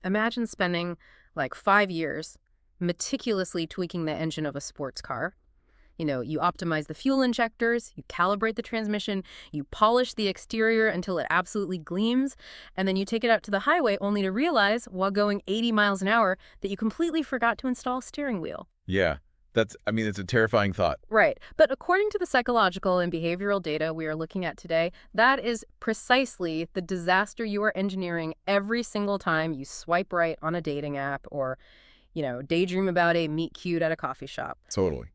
Imagine spending like 5 years meticulously tweaking the engine of a sports car. You optimize the fuel injectors, you calibrate the transmission, you polish the exterior until it absolutely gleams, and then you take it out to the highway only to realize, while going 80 miles an hour, that you completely forgot to install a steering wheel. Yeah, it's a terrifying thought. Right. But according to the psychological and behavioral data we are looking at today, that is precisely the disaster you are engineering every single time you swipe right on a dating app or, daydream about a meet cute at a coffee shop. Totally.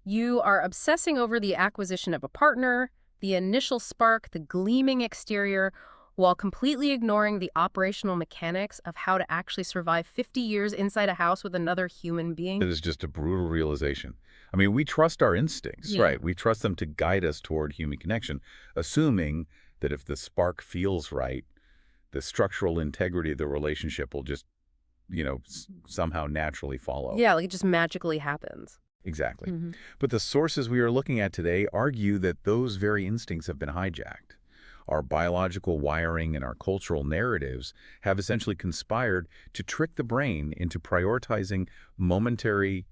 You are obsessing over the acquisition of a partner, the initial spark, the gleaming exterior, while completely ignoring the operational mechanics of how to actually survive 50 years inside a house with another human being. It is just a brutal realization. I mean, we trust our instincts, Yeah. right? We trust them to guide us toward human connection, assuming that if the spark feels right, the structural integrity of the relationship will just, somehow naturally follow. Yeah, like it just magically happens. Exactly. Mm-hmm. But the sources we are looking at today argue that those very instincts have been hijacked. Our biological wiring and our cultural narratives have essentially conspired to trick the brain into prioritizing momentary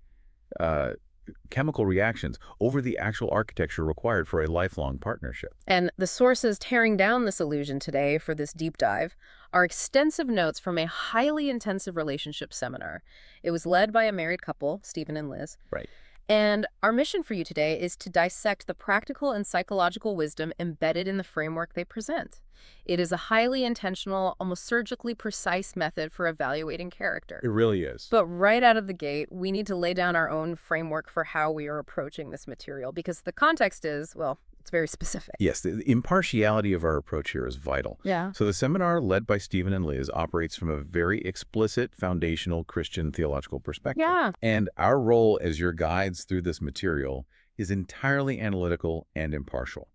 chemical reactions over the actual architecture required for a lifelong partnership. And the sources tearing down this illusion today for this deep dive are extensive notes from a highly intensive relationship seminar. It was led by a married couple, Stephen and Liz. Right. And our mission for you today is to dissect the practical and psychological wisdom embedded in the framework they present. It is a highly intentional, almost surgically precise method for evaluating character. It really is. But right out of the gate, we need to lay down our own framework for how we are approaching this material, because the context is, well, it's very specific. Yes, the impartiality of our approach here is vital. Yeah. So the seminar led by Stephen and Liz operates from a very explicit foundational Christian theological perspective. Yeah. And our role as your guides through this material is entirely analytical and impartial.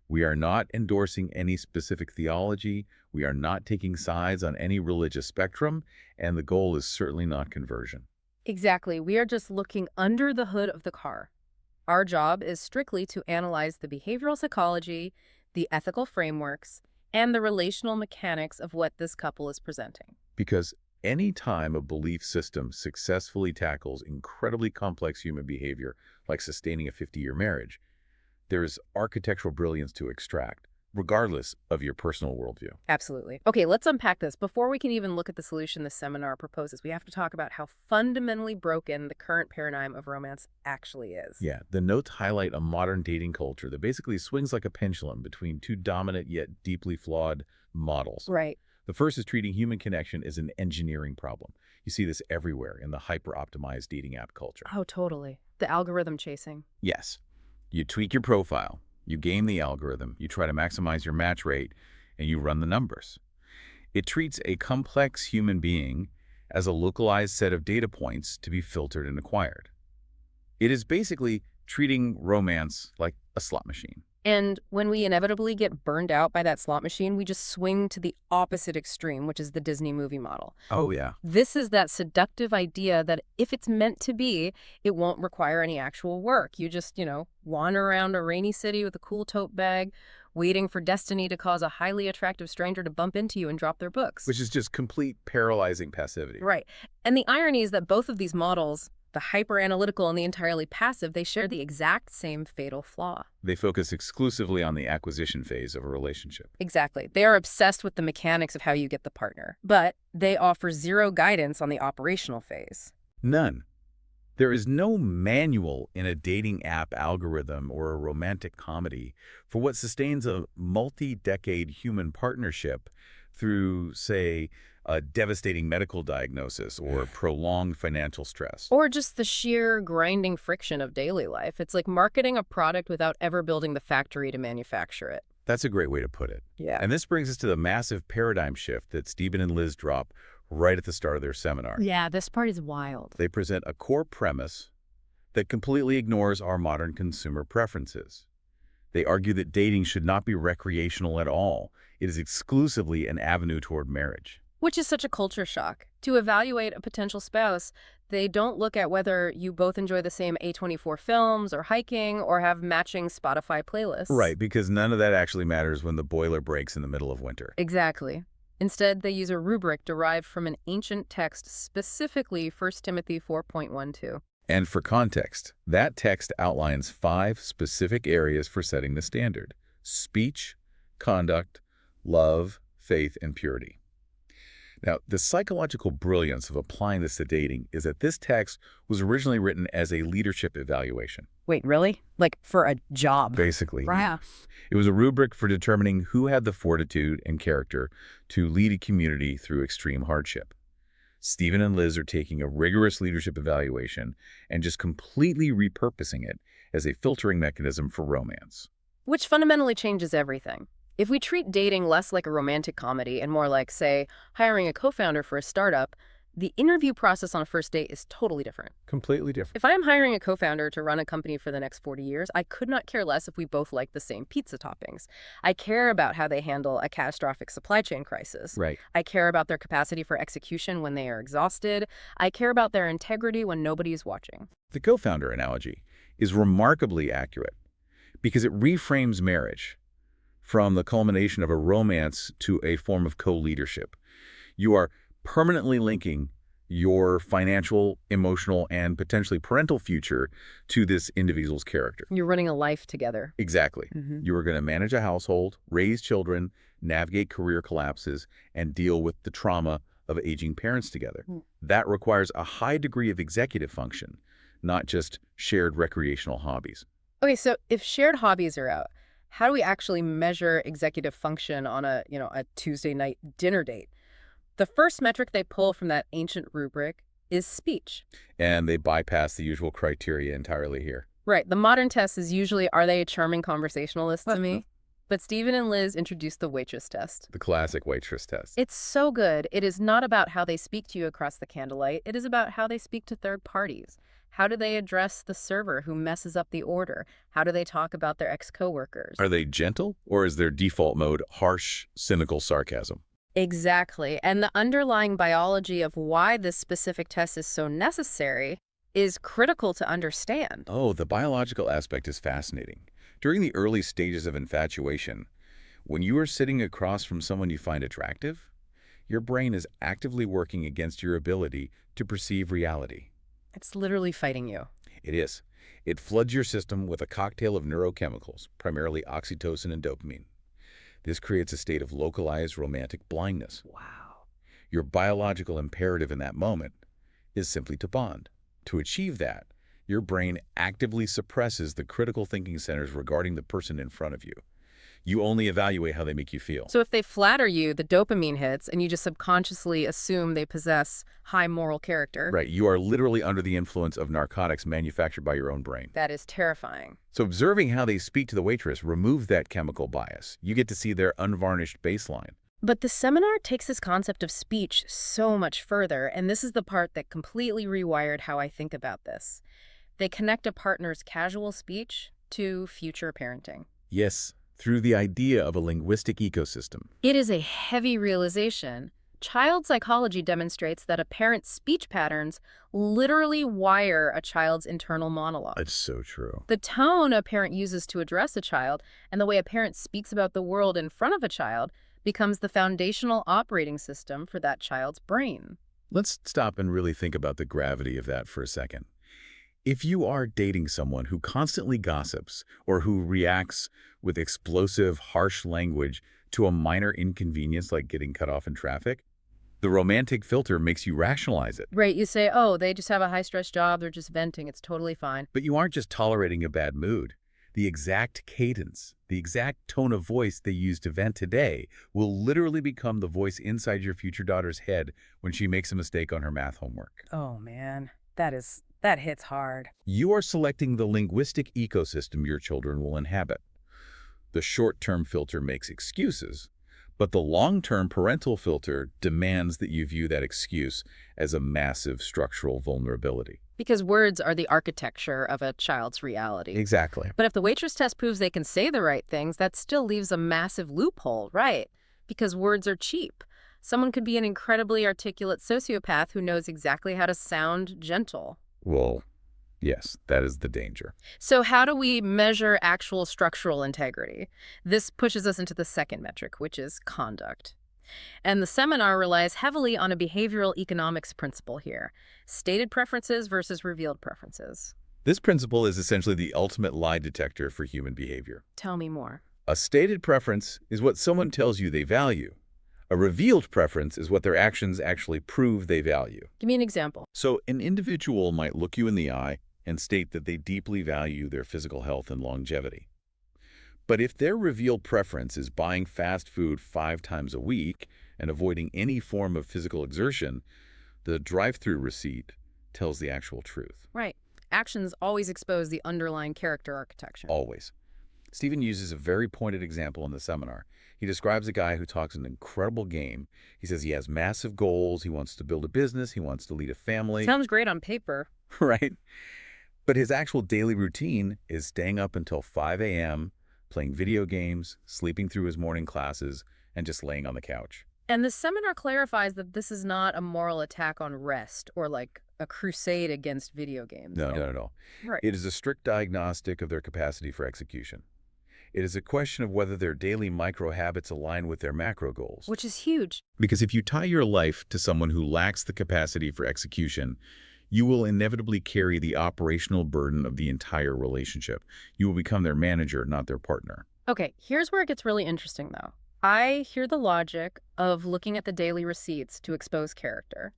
We are not endorsing any specific theology. We are not taking sides on any religious spectrum. And the goal is certainly not conversion. Exactly. We are just looking under the hood of the car. Our job is strictly to analyze the behavioral psychology, the ethical frameworks, and the relational mechanics of what this couple is presenting. Because any time a belief system successfully tackles incredibly complex human behavior, like sustaining a 50-year marriage, there is architectural brilliance to extract, regardless of your personal worldview. Absolutely. Okay, let's unpack this. Before we can even look at the solution the seminar proposes, we have to talk about how fundamentally broken the current paradigm of romance actually is. Yeah, the notes highlight a modern dating culture that basically swings like a pendulum between two dominant yet deeply flawed models. Right. The first is treating human connection as an engineering problem. You see this everywhere in the hyper-optimized dating app culture. Oh, totally. The algorithm chasing. Yes. You tweak your profile, you game the algorithm, you try to maximize your match rate, and you run the numbers. It treats a complex human being as a localized set of data points to be filtered and acquired. It is basically treating romance like a slot machine. And when we inevitably get burned out by that slot machine, we just swing to the opposite extreme, which is the Disney movie model. Oh, yeah. This is that seductive idea that if it's meant to be, it won't require any actual work. You just, wander around a rainy city with a cool tote bag, waiting for destiny to cause a highly attractive stranger to bump into you and drop their books. Which is just complete paralyzing passivity. Right. And the irony is that both of these models, the hyper-analytical and the entirely passive, they share the exact same fatal flaw. They focus exclusively on the acquisition phase of a relationship. Exactly. They are obsessed with the mechanics of how you get the partner, but they offer zero guidance on the operational phase. None. There is no manual in a dating app algorithm or a romantic comedy for what sustains a multi-decade human partnership through, say, a devastating medical diagnosis or prolonged financial stress. Or just the sheer grinding friction of daily life. It's like marketing a product without ever building the factory to manufacture it. That's a great way to put it. Yeah. And this brings us to the massive paradigm shift that Stephen and Liz drop right at the start of their seminar. Yeah, this part is wild. They present a core premise that completely ignores our modern consumer preferences. They argue that dating should not be recreational at all. It is exclusively an avenue toward marriage. Which is such a culture shock. To evaluate a potential spouse, they don't look at whether you both enjoy the same A24 films or hiking or have matching Spotify playlists. Right, because none of that actually matters when the boiler breaks in the middle of winter. Exactly. Instead, they use a rubric derived from an ancient text, specifically 1 Timothy 4.12. And for context, that text outlines 5 specific areas for setting the standard: speech, conduct, love, faith, and purity. Now, the psychological brilliance of applying this to dating is that this text was originally written as a leadership evaluation. Wait, really? Like for a job? Basically, Right. it was a rubric for determining who had the fortitude and character to lead a community through extreme hardship. Stephen and Liz are taking a rigorous leadership evaluation and just completely repurposing it as a filtering mechanism for romance. Which fundamentally changes everything. If we treat dating less like a romantic comedy and more like, say, hiring a co-founder for a startup, the interview process on a first date is totally different. Completely different. If I am hiring a co-founder to run a company for the next 40 years, I could not care less if we both like the same pizza toppings. I care about how they handle a catastrophic supply chain crisis. Right. I care about their capacity for execution when they are exhausted. I care about their integrity when nobody is watching. The co-founder analogy is remarkably accurate because it reframes marriage from the culmination of a romance to a form of co-leadership. You are permanently linking your financial, emotional, and potentially parental future to this individual's character. You're running a life together. Exactly. You are going to manage a household, raise children, navigate career collapses, and deal with the trauma of aging parents together. That requires a high degree of executive function, not just shared recreational hobbies. Okay, so if shared hobbies are out, how do we actually measure executive function on a Tuesday night dinner date? The first metric they pull from that ancient rubric is speech. And they bypass the usual criteria entirely here. Right. The modern test is usually, are they a charming conversationalist to me? But Stephen and Liz introduced the waitress test. The classic waitress test. It's so good. It is not about how they speak to you across the candlelight. It is about how they speak to third parties. How do they address the server who messes up the order? How do they talk about their ex-coworkers? Are they gentle, or is their default mode harsh, cynical sarcasm? Exactly. And the underlying biology of why this specific test is so necessary is critical to understand. Oh, the biological aspect is fascinating. During the early stages of infatuation, when you are sitting across from someone you find attractive, your brain is actively working against your ability to perceive reality. It's literally fighting you. It is. It floods your system with a cocktail of neurochemicals, primarily oxytocin and dopamine. This creates a state of localized romantic blindness. Wow. Your biological imperative in that moment is simply to bond. To achieve that, your brain actively suppresses the critical thinking centers regarding the person in front of you. You only evaluate how they make you feel. So if they flatter you, the dopamine hits, and you just subconsciously assume they possess high moral character. Right. You are literally under the influence of narcotics manufactured by your own brain. That is terrifying. So observing how they speak to the waitress removes that chemical bias. You get to see their unvarnished baseline. But the seminar takes this concept of speech so much further, and this is the part that completely rewired how I think about this. They connect a partner's casual speech to future parenting. Yes, through the idea of a linguistic ecosystem. It is a heavy realization. Child psychology demonstrates that a parent's speech patterns literally wire a child's internal monologue. It's so true. The tone a parent uses to address a child and the way a parent speaks about the world in front of a child becomes the foundational operating system for that child's brain. Let's stop and really think about the gravity of that for a second. If you are dating someone who constantly gossips or who reacts with explosive, harsh language to a minor inconvenience like getting cut off in traffic, the romantic filter makes you rationalize it. Right, you say, oh, they just have a high-stress job, they're just venting, it's totally fine. But you aren't just tolerating a bad mood. The exact cadence, the exact tone of voice they use to vent today will literally become the voice inside your future daughter's head when she makes a mistake on her math homework. Oh, man, that hits hard. You are selecting the linguistic ecosystem your children will inhabit. The short-term filter makes excuses, but the long-term parental filter demands that you view that excuse as a massive structural vulnerability. Because words are the architecture of a child's reality. Exactly. But if the waitress test proves they can say the right things, that still leaves a massive loophole, right? Because words are cheap. Someone could be an incredibly articulate sociopath who knows exactly how to sound gentle. Well, yes, that is the danger. So how do we measure actual structural integrity? This pushes us into the second metric, which is conduct. And the seminar relies heavily on a behavioral economics principle here, stated preferences versus revealed preferences. This principle is essentially the ultimate lie detector for human behavior. Tell me more. A stated preference is what someone tells you they value. A revealed preference is what their actions actually prove they value. Give me an example. So an individual might look you in the eye and state that they deeply value their physical health and longevity. But if their revealed preference is buying fast food 5 times a week and avoiding any form of physical exertion, the drive-through receipt tells the actual truth. Right. Actions always expose the underlying character architecture. Always. Stephen uses a very pointed example in the seminar. He describes a guy who talks an incredible game. He says he has massive goals, he wants to build a business, he wants to lead a family. Sounds great on paper. Right? But his actual daily routine is staying up until 5 a.m., playing video games, sleeping through his morning classes, and just laying on the couch. And the seminar clarifies that this is not a moral attack on rest or like a crusade against video games. No. Right. It is a strict diagnostic of their capacity for execution. It is a question of whether their daily micro-habits align with their macro goals. Which is huge. Because if you tie your life to someone who lacks the capacity for execution, you will inevitably carry the operational burden of the entire relationship. You will become their manager, not their partner. Okay, here's where it gets really interesting, though. I hear the logic of looking at the daily receipts to expose character.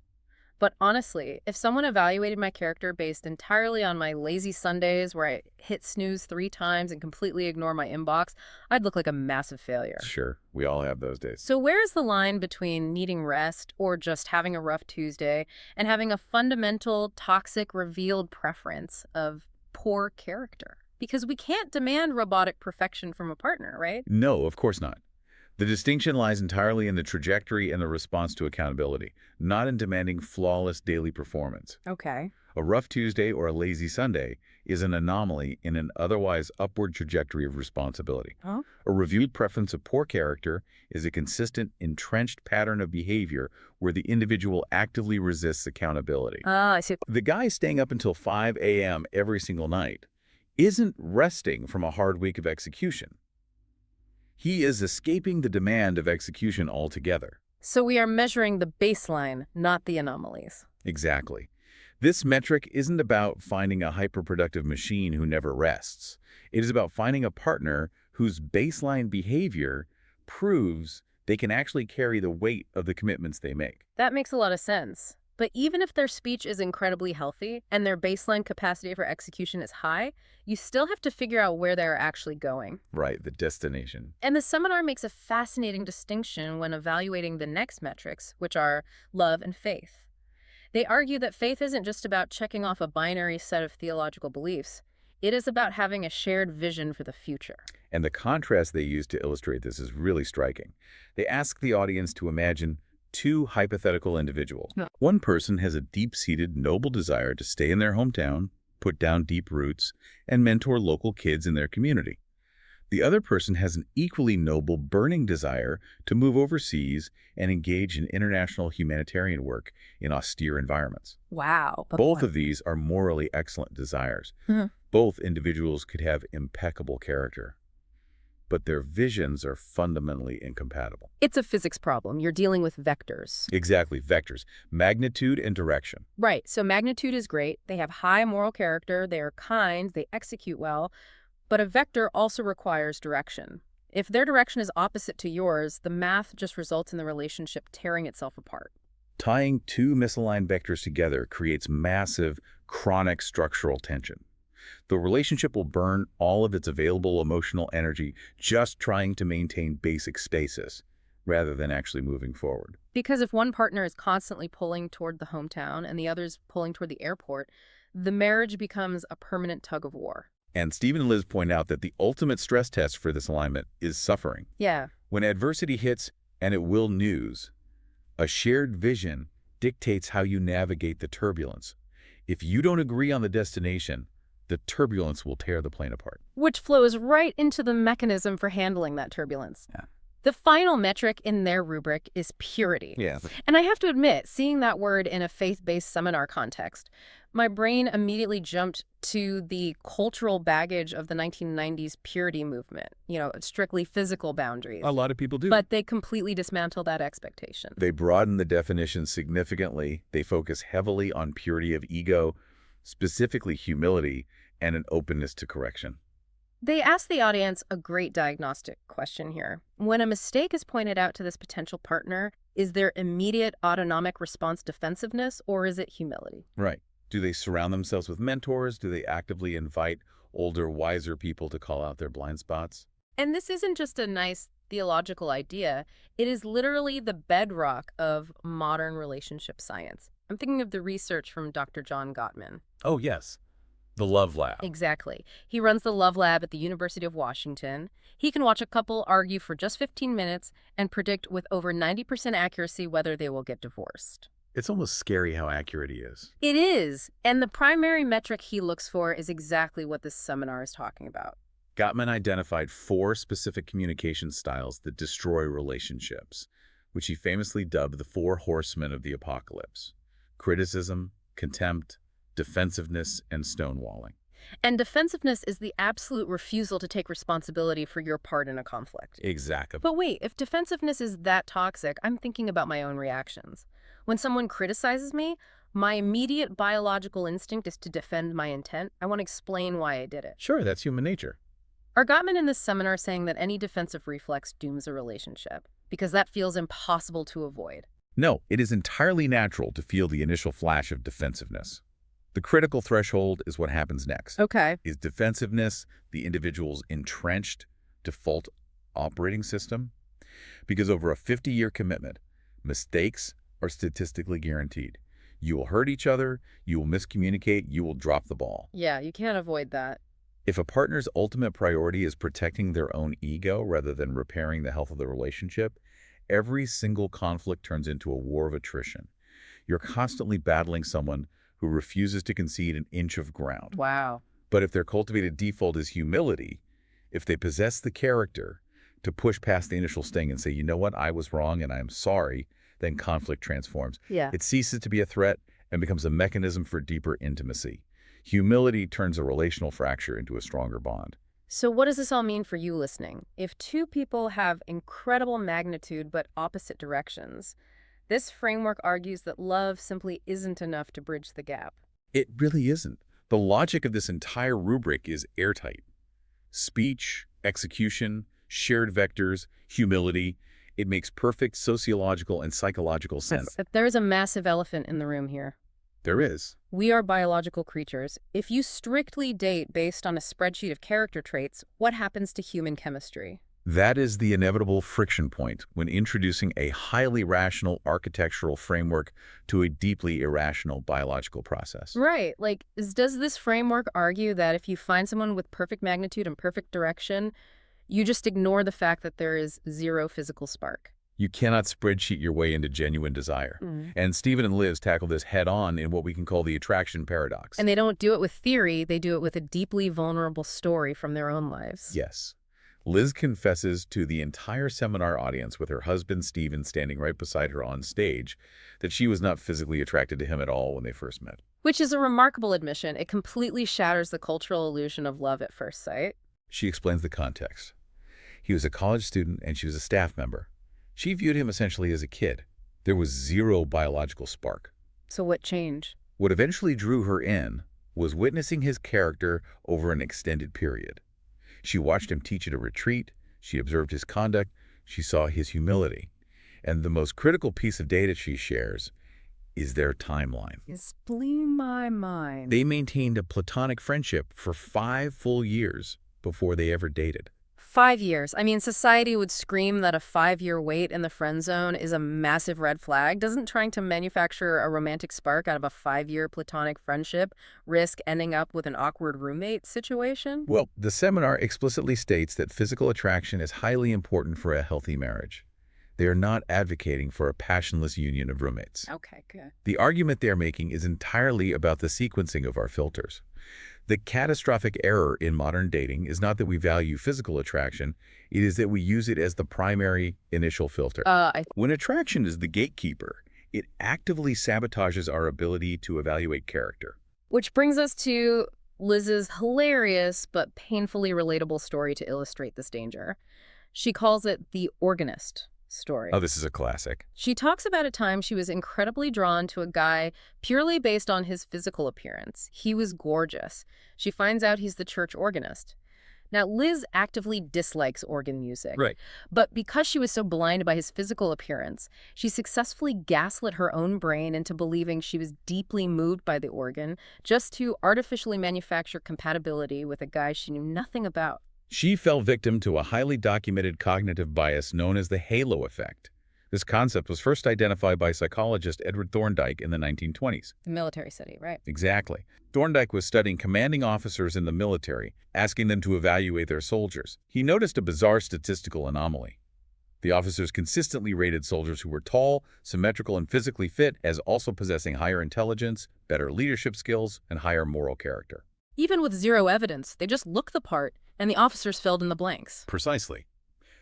But honestly, if someone evaluated my character based entirely on my lazy Sundays where I hit snooze 3 times and completely ignore my inbox, I'd look like a massive failure. Sure, we all have those days. So where is the line between needing rest or just having a rough Tuesday and having a fundamental, toxic, revealed preference of poor character? Because we can't demand robotic perfection from a partner, right? No, of course not. The distinction lies entirely in the trajectory and the response to accountability, not in demanding flawless daily performance. Okay. A rough Tuesday or a lazy Sunday is an anomaly in an otherwise upward trajectory of responsibility. Huh? A reviewed preference of poor character is a consistent, entrenched pattern of behavior where the individual actively resists accountability. I see. The guy staying up until 5 a.m. every single night isn't resting from a hard week of execution. He is escaping the demand of execution altogether. So we are measuring the baseline, not the anomalies. Exactly. This metric isn't about finding a hyperproductive machine who never rests. It is about finding a partner whose baseline behavior proves they can actually carry the weight of the commitments they make. That makes a lot of sense. But even if their speech is incredibly healthy and their baseline capacity for execution is high, you still have to figure out where they're actually going. Right, the destination. And the seminar makes a fascinating distinction when evaluating the next metrics, which are love and faith. They argue that faith isn't just about checking off a binary set of theological beliefs. It is about having a shared vision for the future. And the contrast they use to illustrate this is really striking. They ask the audience to imagine 2 hypothetical individuals. Yeah. One person has a deep-seated, noble desire to stay in their hometown, put down deep roots, and mentor local kids in their community. The other person has an equally noble, burning desire to move overseas and engage in international humanitarian work in austere environments. Wow. Both of these are morally excellent desires. Mhm. Both individuals could have impeccable character, but their visions are fundamentally incompatible. It's a physics problem. You're dealing with vectors. Exactly, vectors, magnitude and direction. Right. So magnitude is great. They have high moral character. They are kind. They execute well. But a vector also requires direction. If their direction is opposite to yours, the math just results in the relationship tearing itself apart. Tying 2 misaligned vectors together creates massive, chronic structural tension. The relationship will burn all of its available emotional energy just trying to maintain basic stasis, rather than actually moving forward. Because if one partner is constantly pulling toward the hometown and the other's pulling toward the airport, the marriage becomes a permanent tug of war. And Stephen and Liz point out that the ultimate stress test for this alignment is suffering. Yeah. When adversity hits, and it will news, a shared vision dictates how you navigate the turbulence. If you don't agree on the destination, the turbulence will tear the plane apart. Which flows right into the mechanism for handling that turbulence. Yeah. The final metric in their rubric is purity. Yeah. And I have to admit, seeing that word in a faith-based seminar context, my brain immediately jumped to the cultural baggage of the 1990s purity movement, strictly physical boundaries. A lot of people do. But they completely dismantle that expectation. They broaden the definition significantly. They focus heavily on purity of ego, specifically humility, and an openness to correction. They ask the audience a great diagnostic question here. When a mistake is pointed out to this potential partner, is their immediate autonomic response defensiveness, or is it humility? Right. Do they surround themselves with mentors? Do they actively invite older, wiser people to call out their blind spots? And this isn't just a nice theological idea. It is literally the bedrock of modern relationship science. I'm thinking of the research from Dr. John Gottman. Oh, yes. The Love Lab. Exactly. He runs the Love Lab at the University of Washington. He can watch a couple argue for just 15 minutes and predict with over 90% accuracy whether they will get divorced. It's almost scary how accurate he is. It is. And the primary metric he looks for is exactly what this seminar is talking about. Gottman identified 4 specific communication styles that destroy relationships, which he famously dubbed the 4 horsemen of the apocalypse: criticism, contempt, defensiveness, and stonewalling. And defensiveness is the absolute refusal to take responsibility for your part in a conflict. Exactly. But wait, if defensiveness is that toxic, I'm thinking about my own reactions. When someone criticizes me, my immediate biological instinct is to defend my intent. I want to explain why I did it. Sure, that's human nature. Are Gottman in this seminar saying that any defensive reflex dooms a relationship? Because that feels impossible to avoid. No, it is entirely natural to feel the initial flash of defensiveness. The critical threshold is what happens next. Okay. Is defensiveness the individual's entrenched default operating system? Because over a 50-year commitment, mistakes are statistically guaranteed. You will hurt each other, you will miscommunicate, you will drop the ball. Yeah, you can't avoid that. If a partner's ultimate priority is protecting their own ego rather than repairing the health of the relationship, every single conflict turns into a war of attrition. You're constantly battling someone who refuses to concede an inch of ground. Wow. But if their cultivated default is humility, if they possess the character to push past the initial sting and say, you know what, I was wrong and I'm sorry, then conflict transforms. Yeah. It ceases to be a threat and becomes a mechanism for deeper intimacy. Humility turns a relational fracture into a stronger bond. So what does this all mean for you listening? If two people have incredible magnitude but opposite directions, this framework argues that love simply isn't enough to bridge the gap. It really isn't. The logic of this entire rubric is airtight. Speech, execution, shared vectors, humility. It makes perfect sociological and psychological sense. But there is a massive elephant in the room here. There is. We are biological creatures. If you strictly date based on a spreadsheet of character traits, what happens to human chemistry? That is the inevitable friction point when introducing a highly rational architectural framework to a deeply irrational biological process. Right. Does this framework argue that if you find someone with perfect magnitude and perfect direction, you just ignore the fact that there is zero physical spark? You cannot spreadsheet your way into genuine desire. And Stephen and Liz tackle this head-on in what we can call the attraction paradox. And they don't do it with theory, they do it with a deeply vulnerable story from their own lives. Yes. Liz confesses to the entire seminar audience, with her husband Stephen standing right beside her on stage, that she was not physically attracted to him at all when they first met. Which is a remarkable admission. It completely shatters the cultural illusion of love at first sight. She explains the context. He was a college student and she was a staff member. She viewed him essentially as a kid. There was zero biological spark. So what changed? What eventually drew her in was witnessing his character over an extended period. She watched him teach at a retreat, she observed his conduct, she saw his humility. And the most critical piece of data she shares is their timeline. It's blew my mind. They maintained a platonic friendship for 5 full years before they ever dated. 5 years. I mean, society would scream that a 5-year wait in the friend zone is a massive red flag. Doesn't trying to manufacture a romantic spark out of a 5-year platonic friendship risk ending up with an awkward roommate situation? Well, the seminar explicitly states that physical attraction is highly important for a healthy marriage. They are not advocating for a passionless union of roommates. Okay, good. The argument they're making is entirely about the sequencing of our filters. The catastrophic error in modern dating is not that we value physical attraction, it is that we use it as the primary initial filter. When attraction is the gatekeeper, it actively sabotages our ability to evaluate character. Which brings us to Liz's hilarious but painfully relatable story to illustrate this danger. She calls it the organist story. Oh, this is a classic. She talks about a time she was incredibly drawn to a guy purely based on his physical appearance. He was gorgeous. She finds out he's the church organist. Now, Liz actively dislikes organ music. Right. But because she was so blinded by his physical appearance, she successfully gaslit her own brain into believing she was deeply moved by the organ just to artificially manufacture compatibility with a guy she knew nothing about. She fell victim to a highly documented cognitive bias known as the halo effect. This concept was first identified by psychologist Edward Thorndike in the 1920s. The military study, right? Exactly. Thorndike was studying commanding officers in the military, asking them to evaluate their soldiers. He noticed a bizarre statistical anomaly. The officers consistently rated soldiers who were tall, symmetrical, and physically fit as also possessing higher intelligence, better leadership skills, and higher moral character. Even with zero evidence, they just looked the part, and the officers filled in the blanks. Precisely.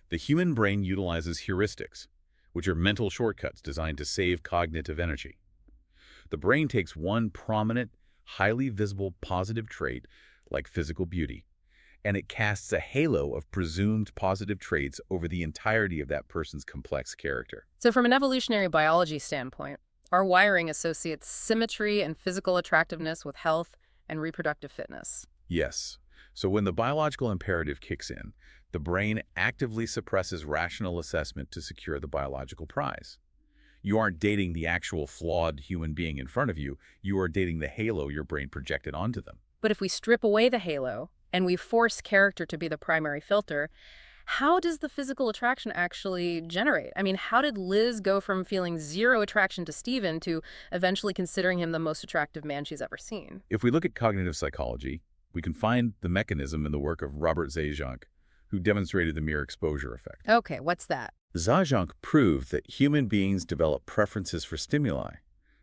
The human brain utilizes heuristics, which are mental shortcuts designed to save cognitive energy. The brain takes one prominent, highly visible positive trait, like physical beauty, and it casts a halo of presumed positive traits over the entirety of that person's complex character. So from an evolutionary biology standpoint, our wiring associates symmetry and physical attractiveness with health and reproductive fitness. Yes. So when the biological imperative kicks in, the brain actively suppresses rational assessment to secure the biological prize. You aren't dating the actual flawed human being in front of you, you are dating the halo your brain projected onto them. But if we strip away the halo and we force character to be the primary filter, how does the physical attraction actually generate? I mean, how did Liz go from feeling zero attraction to Steven to eventually considering him the most attractive man she's ever seen? If we look at cognitive psychology, we can find the mechanism in the work of Robert Zajonc, who demonstrated the mere exposure effect. Okay, what's that? Zajonc proved that human beings develop preferences for stimuli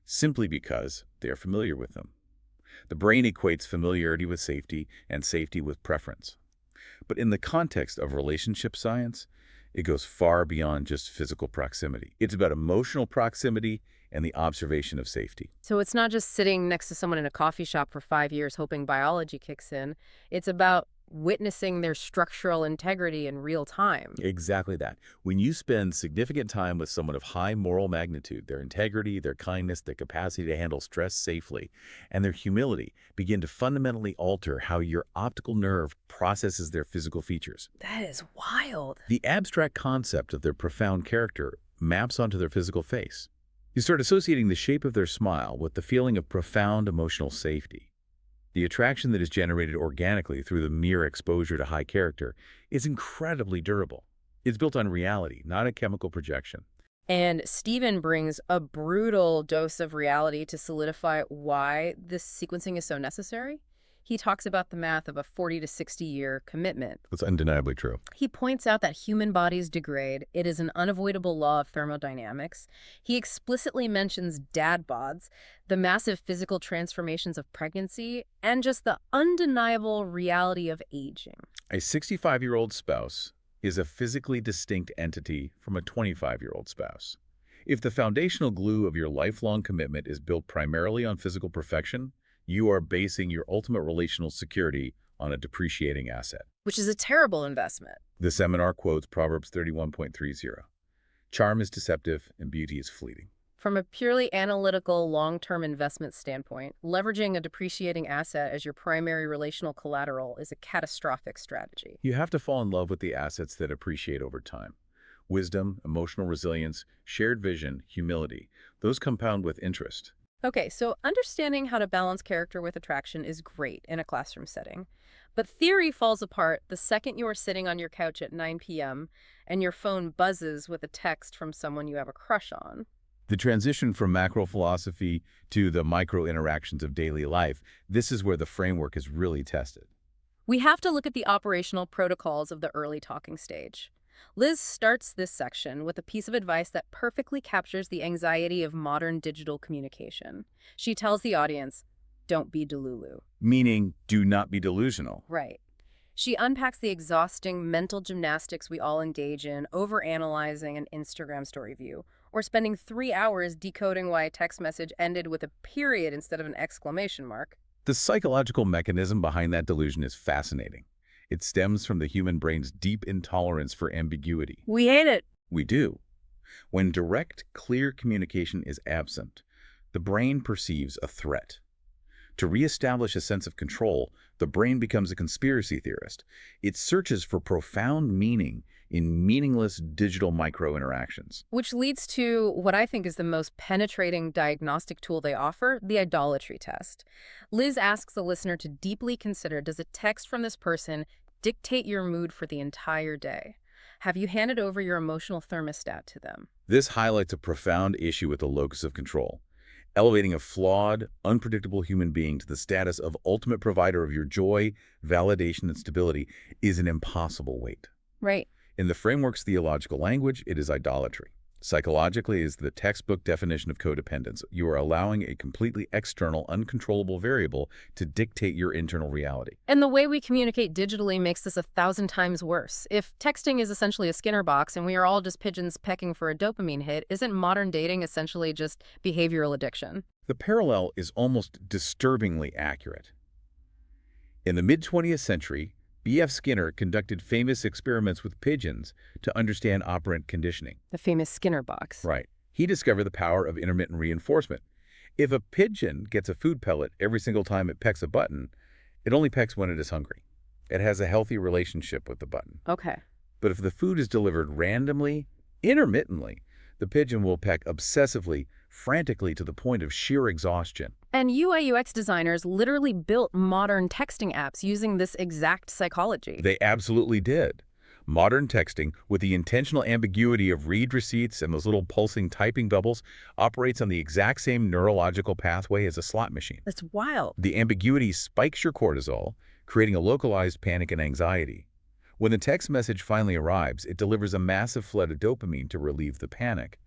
simply because they are familiar with them. The brain equates familiarity with safety and safety with preference. But in the context of relationship science, it goes far beyond just physical proximity. It's about emotional proximity and the observation of safety. So it's not just sitting next to someone in a coffee shop for 5 years hoping biology kicks in. It's about witnessing their structural integrity in real time. Exactly that. When you spend significant time with someone of high moral magnitude, their integrity, their kindness, their capacity to handle stress safely, and their humility begin to fundamentally alter how your optical nerve processes their physical features. That is wild. The abstract concept of their profound character maps onto their physical face. You start associating the shape of their smile with the feeling of profound emotional safety. The attraction that is generated organically through the mere exposure to high character is incredibly durable. It's built on reality, not a chemical projection. And Steven brings a brutal dose of reality to solidify why this sequencing is so necessary. He talks about the math of a 40 to 60-year commitment. That's undeniably true. He points out that human bodies degrade. It is an unavoidable law of thermodynamics. He explicitly mentions dad bods, the massive physical transformations of pregnancy, and just the undeniable reality of aging. A 65-year-old spouse is a physically distinct entity from a 25-year-old spouse. If the foundational glue of your lifelong commitment is built primarily on physical perfection, you are basing your ultimate relational security on a depreciating asset. Which is a terrible investment. The seminar quotes Proverbs 31.30. Charm is deceptive and beauty is fleeting. From a purely analytical, long-term investment standpoint, leveraging a depreciating asset as your primary relational collateral is a catastrophic strategy. You have to fall in love with the assets that appreciate over time. Wisdom, emotional resilience, shared vision, humility, those compound with interest. Okay, so understanding how to balance character with attraction is great in a classroom setting. But theory falls apart the second you are sitting on your couch at 9 p.m. and your phone buzzes with a text from someone you have a crush on. The transition from macro philosophy to the micro interactions of daily life, this is where the framework is really tested. We have to look at the operational protocols of the early talking stage. Liz starts this section with a piece of advice that perfectly captures the anxiety of modern digital communication. She tells the audience, don't be delulu. Meaning, do not be delusional. Right. She unpacks the exhausting mental gymnastics we all engage in, overanalyzing an Instagram story view, or spending 3 hours decoding why a text message ended with a period instead of an exclamation mark. The psychological mechanism behind that delusion is fascinating. It stems from the human brain's deep intolerance for ambiguity. We hate it. We do. When direct, clear communication is absent, the brain perceives a threat. To reestablish a sense of control, the brain becomes a conspiracy theorist. It searches for profound meaning in meaningless digital micro-interactions. Which leads to what I think is the most penetrating diagnostic tool they offer, the idolatry test. Liz asks the listener to deeply consider, does a text from this person dictate your mood for the entire day? Have you handed over your emotional thermostat to them? This highlights a profound issue with the locus of control. Elevating a flawed, unpredictable human being to the status of ultimate provider of your joy, validation, and stability is an impossible weight. Right. In the framework's theological language, it is idolatry. Psychologically, it is the textbook definition of codependence. You are allowing a completely external, uncontrollable variable to dictate your internal reality. And the way we communicate digitally makes this 1,000 times worse. If texting is essentially a Skinner box and we are all just pigeons pecking for a dopamine hit, isn't modern dating essentially just behavioral addiction? The parallel is almost disturbingly accurate. In the mid-20th century, B.F. Skinner conducted famous experiments with pigeons to understand operant conditioning. The famous Skinner box. Right. He discovered the power of intermittent reinforcement. If a pigeon gets a food pellet every single time it pecks a button, it only pecks when it is hungry. It has a healthy relationship with the button. Okay. But if the food is delivered randomly, intermittently, the pigeon will peck obsessively, frantically to the point of sheer exhaustion. And UI/UX designers literally built modern texting apps using this exact psychology. They absolutely did. Modern texting, with the intentional ambiguity of read receipts and those little pulsing typing bubbles, operates on the exact same neurological pathway as a slot machine. That's wild. The ambiguity spikes your cortisol, creating a localized panic and anxiety. When the text message finally arrives, it delivers a massive flood of dopamine to relieve the panic.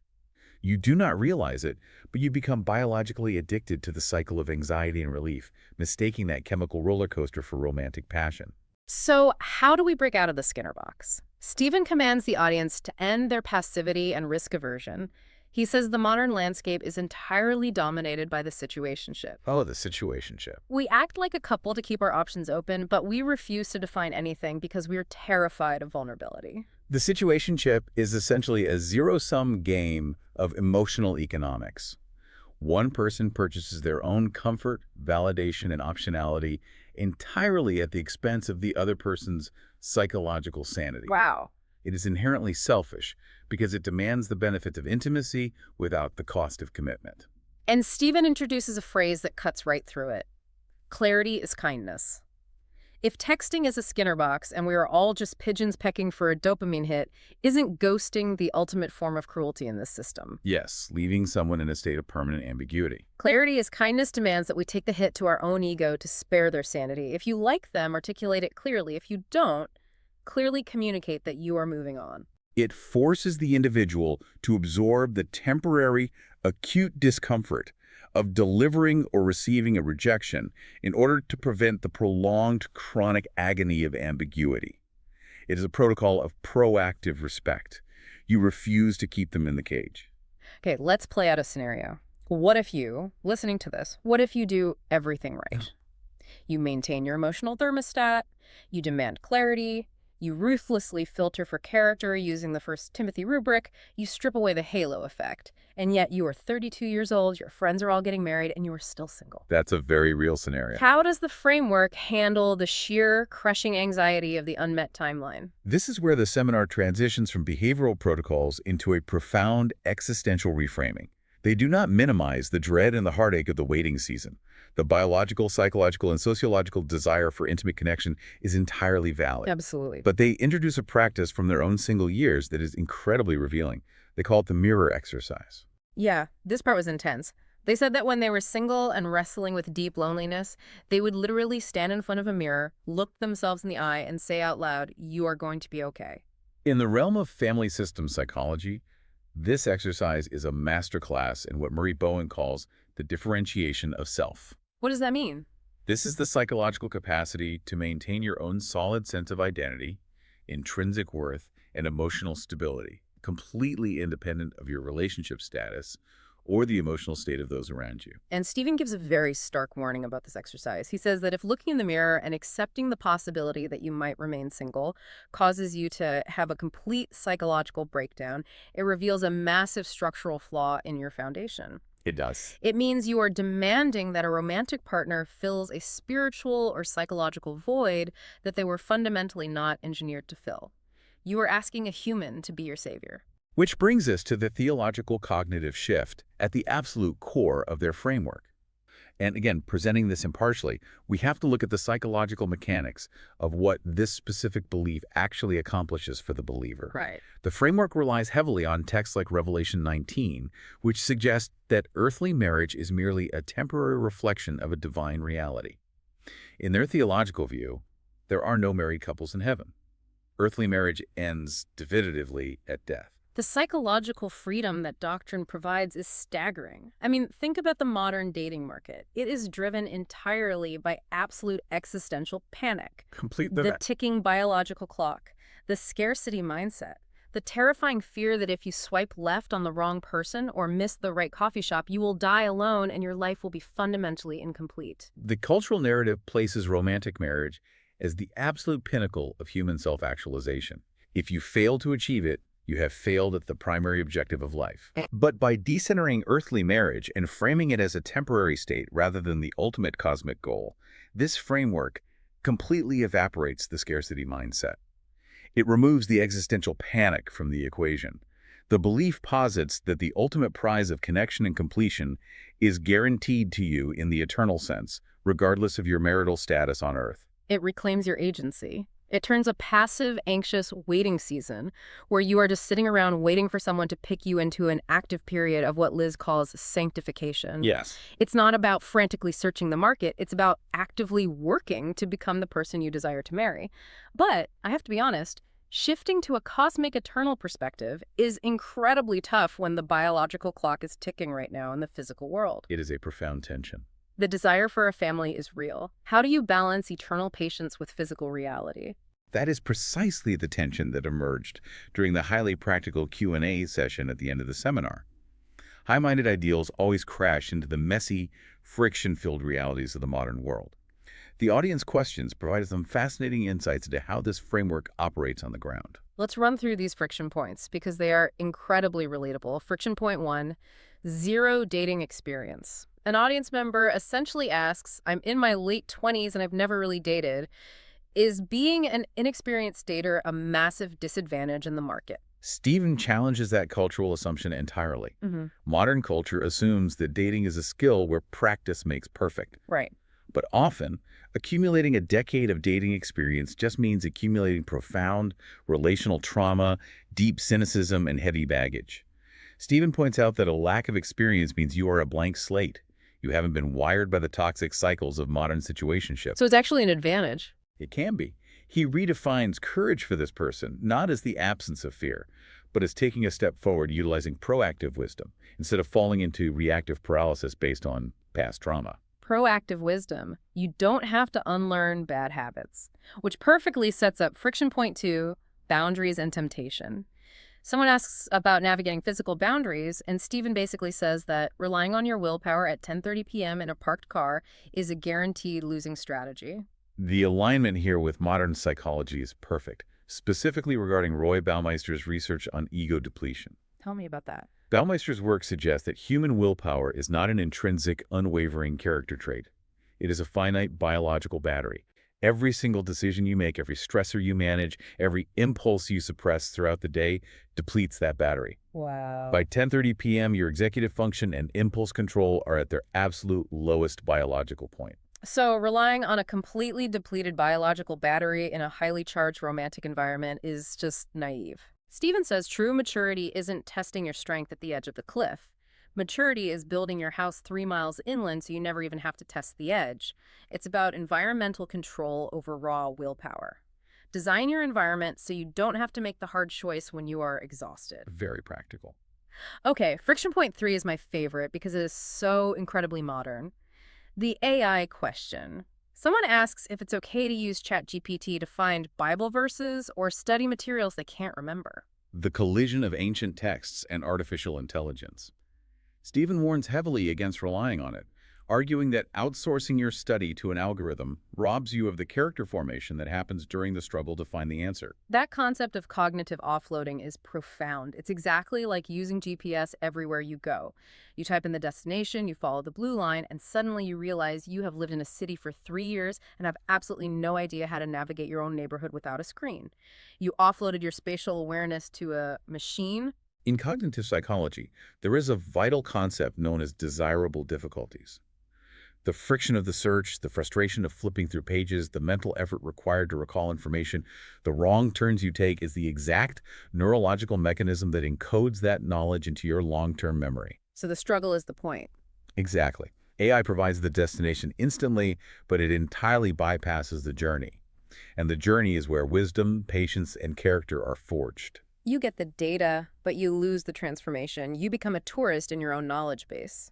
You do not realize it, but you become biologically addicted to the cycle of anxiety and relief, mistaking that chemical roller coaster for romantic passion. So how do we break out of the Skinner box? Stephen commands the audience to end their passivity and risk aversion. He says the modern landscape is entirely dominated by the situationship. Oh, the situationship. We act like a couple to keep our options open, but we refuse to define anything because we are terrified of vulnerability. The situationship is essentially a zero-sum game of emotional economics. One person purchases their own comfort, validation, and optionality entirely at the expense of the other person's psychological sanity. Wow. It is inherently selfish because it demands the benefits of intimacy without the cost of commitment. And Stephen introduces a phrase that cuts right through it. Clarity is kindness. If texting is a Skinner box and we are all just pigeons pecking for a dopamine hit, isn't ghosting the ultimate form of cruelty in this system? Yes, leaving someone in a state of permanent ambiguity. Clarity is kindness demands that we take the hit to our own ego to spare their sanity. If you like them, articulate it clearly. If you don't, clearly communicate that you are moving on. It forces the individual to absorb the temporary, acute discomfort of delivering or receiving a rejection in order to prevent the prolonged chronic agony of ambiguity. It is a protocol of proactive respect. You refuse to keep them in the cage. Okay, let's play out a scenario. What if you, listening to this, what if you do everything right? You maintain your emotional thermostat, you demand clarity, you ruthlessly filter for character using the First Timothy rubric, you strip away the halo effect, and yet you are 32 years old, your friends are all getting married, and you are still single. That's a very real scenario. How does the framework handle the sheer, crushing anxiety of the unmet timeline? This is where the seminar transitions from behavioral protocols into a profound existential reframing. They do not minimize the dread and the heartache of the waiting season. The biological, psychological, and sociological desire for intimate connection is entirely valid. Absolutely. But they introduce a practice from their own single years that is incredibly revealing. They call it the mirror exercise. Yeah, this part was intense. They said that when they were single and wrestling with deep loneliness, they would literally stand in front of a mirror, look themselves in the eye, and say out loud, "You are going to be okay." In the realm of family system psychology, this exercise is a masterclass in what Murray Bowen calls the differentiation of self. What does that mean? This is the psychological capacity to maintain your own solid sense of identity, intrinsic worth, and emotional stability, completely independent of your relationship status or the emotional state of those around you. And Stephen gives a very stark warning about this exercise. He says that if looking in the mirror and accepting the possibility that you might remain single causes you to have a complete psychological breakdown, it reveals a massive structural flaw in your foundation. It does. It means you are demanding that a romantic partner fills a spiritual or psychological void that they were fundamentally not engineered to fill. You are asking a human to be your savior. Which brings us to the theological cognitive shift at the absolute core of their framework. And again, presenting this impartially, we have to look at the psychological mechanics of what this specific belief actually accomplishes for the believer. Right. The framework relies heavily on texts like Revelation 19, which suggest that earthly marriage is merely a temporary reflection of a divine reality. In their theological view, there are no married couples in heaven. Earthly marriage ends definitively at death. The psychological freedom that doctrine provides is staggering. I mean, think about the modern dating market. It is driven entirely by absolute existential panic, the ticking biological clock, the scarcity mindset, the terrifying fear that if you swipe left on the wrong person or miss the right coffee shop, you will die alone and your life will be fundamentally incomplete. The cultural narrative places romantic marriage as the absolute pinnacle of human self-actualization. If you fail to achieve it, you have failed at the primary objective of life. But by decentering earthly marriage and framing it as a temporary state rather than the ultimate cosmic goal, this framework completely evaporates the scarcity mindset. It removes the existential panic from the equation. The belief posits that the ultimate prize of connection and completion is guaranteed to you in the eternal sense, regardless of your marital status on earth. It reclaims your agency. It turns a passive, anxious waiting season where you are just sitting around waiting for someone to pick you into an active period of what Liz calls sanctification. Yes. It's not about frantically searching the market. It's about actively working to become the person you desire to marry. But I have to be honest, shifting to a cosmic eternal perspective is incredibly tough when the biological clock is ticking right now in the physical world. It is a profound tension. The desire for a family is real. How do you balance eternal patience with physical reality? That is precisely the tension that emerged during the highly practical Q&A session at the end of the seminar. High-minded ideals always crash into the messy, friction-filled realities of the modern world. The audience questions provided some fascinating insights into how this framework operates on the ground. Let's run through these friction points because they are incredibly relatable. Friction point 1, zero dating experience. An audience member essentially asks, I'm in my late 20s and I've never really dated. Is being an inexperienced dater a massive disadvantage in the market? Stephen challenges that cultural assumption entirely. Mm-hmm. Modern culture assumes that dating is a skill where practice makes perfect. Right. But often, accumulating a decade of dating experience just means accumulating profound relational trauma, deep cynicism, and heavy baggage. Stephen points out that a lack of experience means you are a blank slate. You haven't been wired by the toxic cycles of modern situationships. So it's actually an advantage. It can be. He redefines courage for this person, not as the absence of fear, but as taking a step forward utilizing proactive wisdom instead of falling into reactive paralysis based on past trauma. Proactive wisdom. You don't have to unlearn bad habits, which perfectly sets up friction point 2, boundaries and temptation. Someone asks about navigating physical boundaries, and Stephen basically says that relying on your willpower at 10:30 p.m. in a parked car is a guaranteed losing strategy. The alignment here with modern psychology is perfect, specifically regarding Roy Baumeister's research on ego depletion. Tell me about that. Baumeister's work suggests that human willpower is not an intrinsic, unwavering character trait. It is a finite biological battery. Every single decision you make, every stressor you manage, every impulse you suppress throughout the day depletes that battery. Wow. By 10:30 p.m., your executive function and impulse control are at their absolute lowest biological point. So relying on a completely depleted biological battery in a highly charged romantic environment is just naive. Stephen says true maturity isn't testing your strength at the edge of the cliff. Maturity is building your house 3 miles inland so you never even have to test the edge. It's about environmental control over raw willpower. Design your environment so you don't have to make the hard choice when you are exhausted. Very practical. Okay, friction point 3 is my favorite because it is so incredibly modern. The AI question. Someone asks if it's okay to use ChatGPT to find Bible verses or study materials they can't remember. The collision of ancient texts and artificial intelligence. Stephen warns heavily against relying on it, arguing that outsourcing your study to an algorithm robs you of the character formation that happens during the struggle to find the answer. That concept of cognitive offloading is profound. It's exactly like using GPS everywhere you go. You type in the destination, you follow the blue line, and suddenly you realize you have lived in a city for 3 years and have absolutely no idea how to navigate your own neighborhood without a screen. You offloaded your spatial awareness to a machine. In cognitive psychology, there is a vital concept known as desirable difficulties. The friction of the search, the frustration of flipping through pages, the mental effort required to recall information, the wrong turns you take is the exact neurological mechanism that encodes that knowledge into your long-term memory. So the struggle is the point. Exactly. AI provides the destination instantly, but it entirely bypasses the journey. And the journey is where wisdom, patience, and character are forged. You get the data, but you lose the transformation. You become a tourist in your own knowledge base.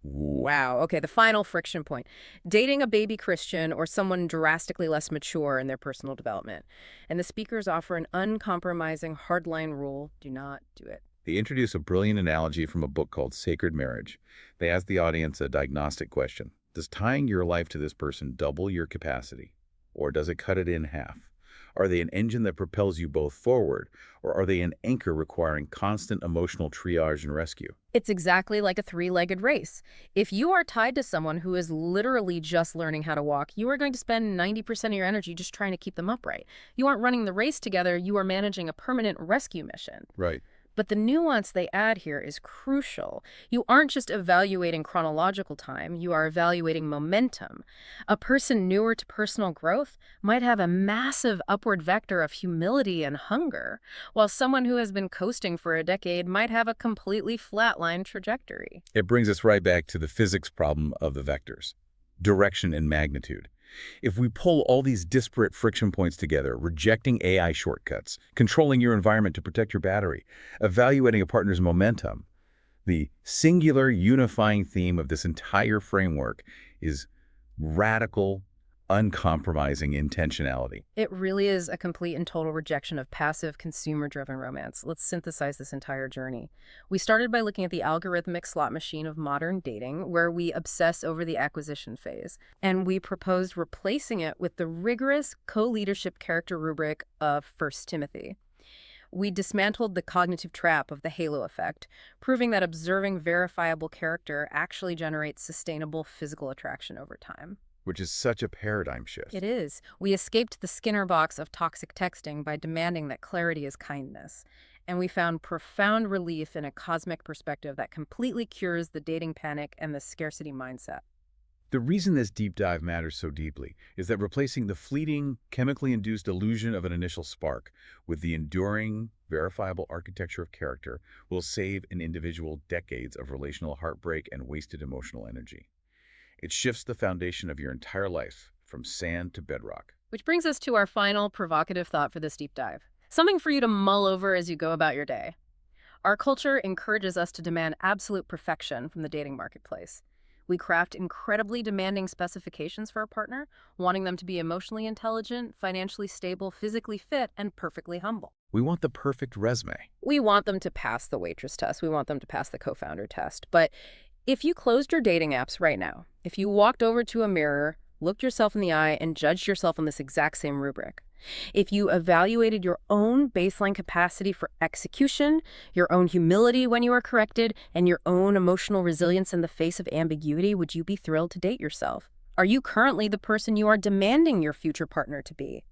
Wow. Okay, the final friction point. Dating a baby Christian or someone drastically less mature in their personal development. And the speakers offer an uncompromising hardline rule: do not do it. They introduce a brilliant analogy from a book called Sacred Marriage. They ask the audience a diagnostic question. Does tying your life to this person double your capacity? Or does it cut it in half? Are they an engine that propels you both forward, or are they an anchor requiring constant emotional triage and rescue? It's exactly like a three-legged race. If you are tied to someone who is literally just learning how to walk, you are going to spend 90% of your energy just trying to keep them upright. You aren't running the race together, you are managing a permanent rescue mission. Right. But the nuance they add here is crucial. You aren't just evaluating chronological time, you are evaluating momentum. A person newer to personal growth might have a massive upward vector of humility and hunger, while someone who has been coasting for a decade might have a completely flatline trajectory. It brings us right back to the physics problem of the vectors, direction and magnitude. If we pull all these disparate friction points together, rejecting AI shortcuts, controlling your environment to protect your battery, evaluating a partner's momentum, the singular unifying theme of this entire framework is radical, uncompromising intentionality. It really is a complete and total rejection of passive, consumer-driven romance. Let's synthesize this entire journey. We started by looking at the algorithmic slot machine of modern dating, where we obsess over the acquisition phase, and we proposed replacing it with the rigorous co-leadership character rubric of 1 Timothy. We dismantled the cognitive trap of the halo effect, proving that observing verifiable character actually generates sustainable physical attraction over time. Which is such a paradigm shift. It is. We escaped the Skinner box of toxic texting by demanding that clarity is kindness. And we found profound relief in a cosmic perspective that completely cures the dating panic and the scarcity mindset. The reason this deep dive matters so deeply is that replacing the fleeting, chemically induced illusion of an initial spark with the enduring, verifiable architecture of character will save an individual decades of relational heartbreak and wasted emotional energy. It shifts the foundation of your entire life, from sand to bedrock. Which brings us to our final provocative thought for this deep dive. Something for you to mull over as you go about your day. Our culture encourages us to demand absolute perfection from the dating marketplace. We craft incredibly demanding specifications for a partner, wanting them to be emotionally intelligent, financially stable, physically fit, and perfectly humble. We want the perfect resume. We want them to pass the waitress test. We want them to pass the co-founder test. But if you closed your dating apps right now, if you walked over to a mirror, looked yourself in the eye, and judged yourself on this exact same rubric, if you evaluated your own baseline capacity for execution, your own humility when you are corrected, and your own emotional resilience in the face of ambiguity, would you be thrilled to date yourself? Are you currently the person you are demanding your future partner to be?